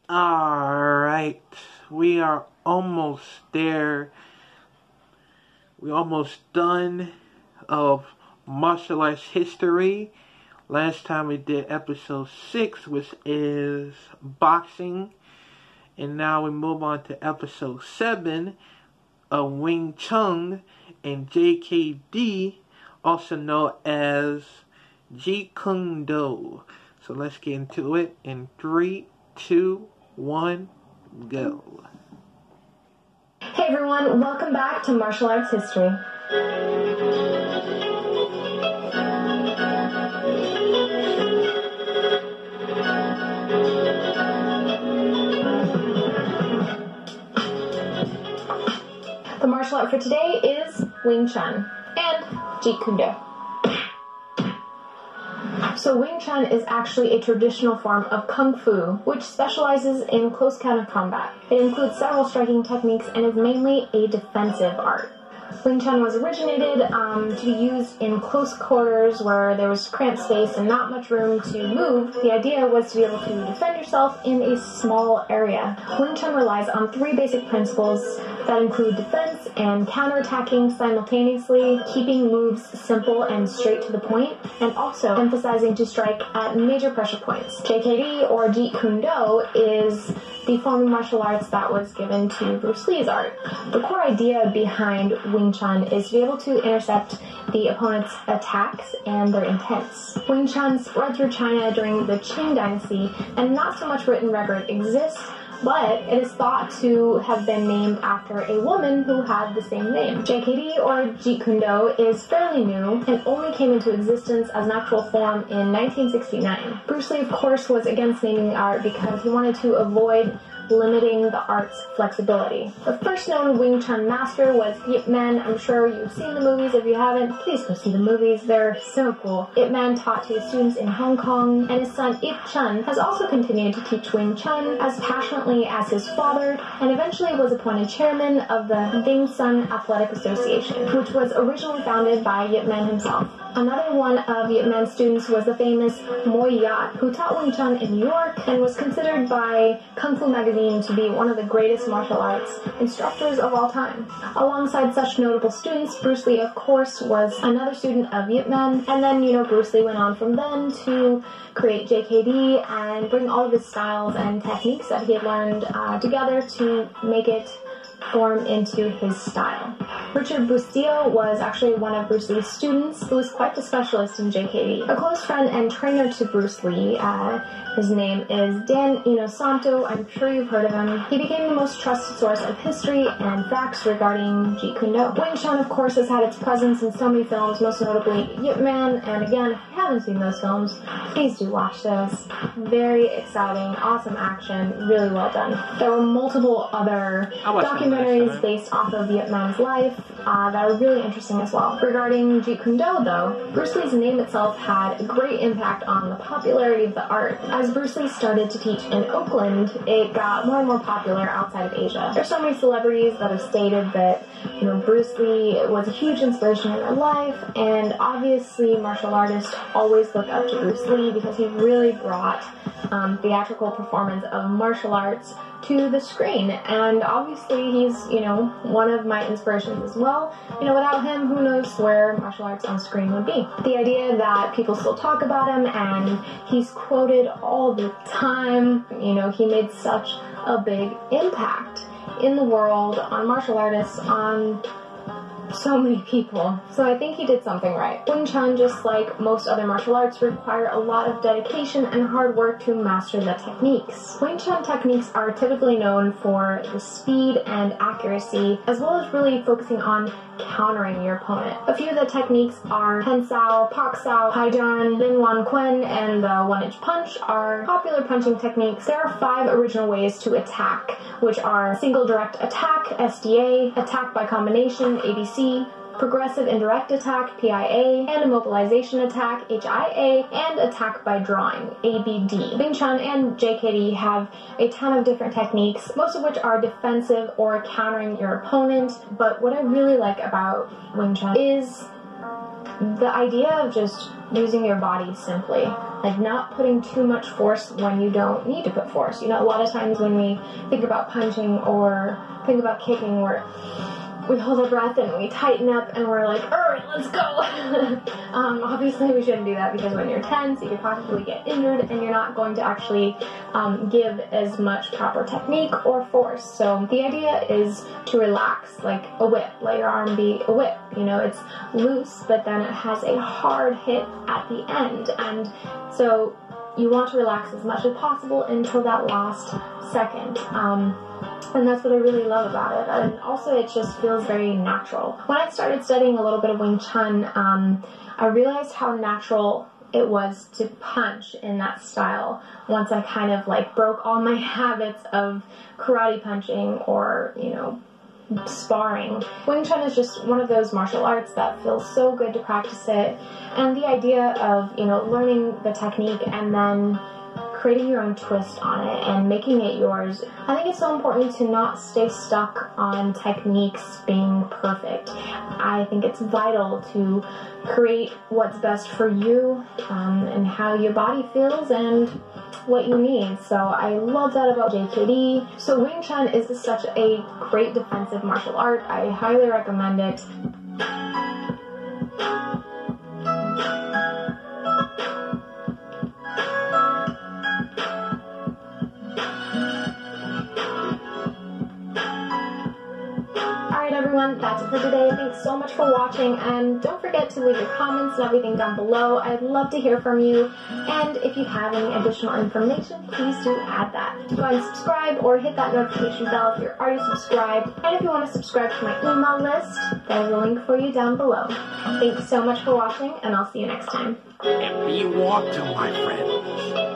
Alright, we are almost there. We're almost done of martial arts history. Last time we did episode 6, which is boxing. And now we move on to episode 7 of Wing Chun and JKD, also known as Jeet Kune Do. So let's get into it in 3, 2, 1, go. Hey everyone, welcome back to Martial Arts History. The martial art for today is Wing Chun and Jeet Kune Do. So Wing Chun is actually a traditional form of Kung Fu, which specializes in close counter combat. It includes several striking techniques and is mainly a defensive art. Wing Chun was originated to be used in close quarters where there was cramped space and not much room to move. The idea was to be able to defend yourself in a small area. Wing Chun relies on 3 basic principles that include defense and counterattacking simultaneously, keeping moves simple and straight to the point, and also emphasizing to strike at major pressure points. JKD, or Jeet Kune Do, is the form of martial arts that was given to Bruce Lee's art. The core idea behind Wing Chun is to be able to intercept the opponent's attacks and their intents. Wing Chun spread through China during the Qing dynasty, and not so much written record exists, but it is thought to have been named after a woman who had the same name. JKD, or Jeet Kune Do, is fairly new and only came into existence as an actual form in 1969. Bruce Lee, of course, was against naming the art because he wanted to avoid limiting the art's flexibility. The first known Wing Chun master was Ip Man. I'm sure you've seen the movies. If you haven't, please go see the movies. They're so cool. Ip Man taught to his students in Hong Kong, and his son Ip Chun has also continued to teach Wing Chun as passionately as his father, and eventually was appointed chairman of the Ding Sun Athletic Association, which was originally founded by Ip Man himself. Another one of Ip Man's students was the famous Muay Thai, who taught Wing Chun in New York and was considered by Kung Fu magazine to be one of the greatest martial arts instructors of all time. Alongside such notable students, Bruce Lee, of course, was another student of Ip Man, and then, Bruce Lee went on from then to create JKD and bring all of his styles and techniques that he had learned together to make it form into his style. Richard Bustillo was actually one of Bruce Lee's students who was quite the specialist in JKD. A close friend and trainer to Bruce Lee, his name is Dan Inosanto. I'm sure you've heard of him. He became the most trusted source of history and facts regarding Jeet Kune Do. Wing Chun, of course, has had its presence in so many films, most notably Ip Man, and again, if you haven't seen those films, please do watch those. Very exciting, awesome action, really well done. There were multiple other documentaries based off of Ip Man's life that are really interesting as well. Regarding Jeet Kune Do, though, Bruce Lee's name itself had a great impact on the popularity of the art. As Bruce Lee started to teach in Oakland, it got more and more popular outside of Asia. There's so many celebrities that have stated that, Bruce Lee was a huge inspiration in their life, and obviously martial artists always look up to Bruce Lee because he really brought theatrical performance of martial arts to the screen, and obviously he's, one of my inspirations as well. Without him, who knows where martial arts on screen would be. The idea that people still talk about him and he's quoted all the time, he made such a big impact in the world on martial artists, on so many people. So I think he did something right. Wing Chun, just like most other martial arts, require a lot of dedication and hard work to master the techniques. Wing Chun techniques are typically known for the speed and accuracy, as well as really focusing on countering your opponent. A few of the techniques are Pen Sao, Pak Sao, Haijan, Lin Wan Quen, and the one-inch punch are popular punching techniques. There are 5 original ways to attack, which are single direct attack, SDA, attack by combination, ABC, progressive indirect attack, PIA, and immobilization attack, HIA, and attack by drawing, ABD. Wing Chun and JKD have a ton of different techniques, most of which are defensive or countering your opponent, but what I really like about Wing Chun is the idea of just using your body simply, like not putting too much force when you don't need to put force. You know, a lot of times when we think about punching or think about kicking, we hold our breath and we tighten up and we're like, alright, let's go. Obviously we shouldn't do that, because when you're tense, you could possibly get injured and you're not going to actually give as much proper technique or force. So the idea is to relax, like a whip. Let your arm be a whip. You know, it's loose, but then it has a hard hit at the end. And so you want to relax as much as possible until that last second. And that's what I really love about it. And also it just feels very natural. When I started studying a little bit of Wing Chun, I realized how natural it was to punch in that style once I kind of like broke all my habits of karate punching or, you know, sparring. Wing Chun is just one of those martial arts that feels so good to practice it. And the idea of, you know, learning the technique and then creating your own twist on it and making it yours. I think it's so important to not stay stuck on techniques being perfect. I think it's vital to create what's best for you and how your body feels and what you need. So I love that about JKD. So Wing Chun is such a great defensive martial art. I highly recommend it. Everyone, that's it for today. Thanks so much for watching, and don't forget to leave your comments and everything down below. I'd love to hear from you, and if you have any additional information, please do add that. Go ahead and subscribe or hit that notification bell if you're already subscribed, and if you want to subscribe to my email list, there's a link for you down below. Thanks so much for watching, and I'll see you next time. And be water, my friend.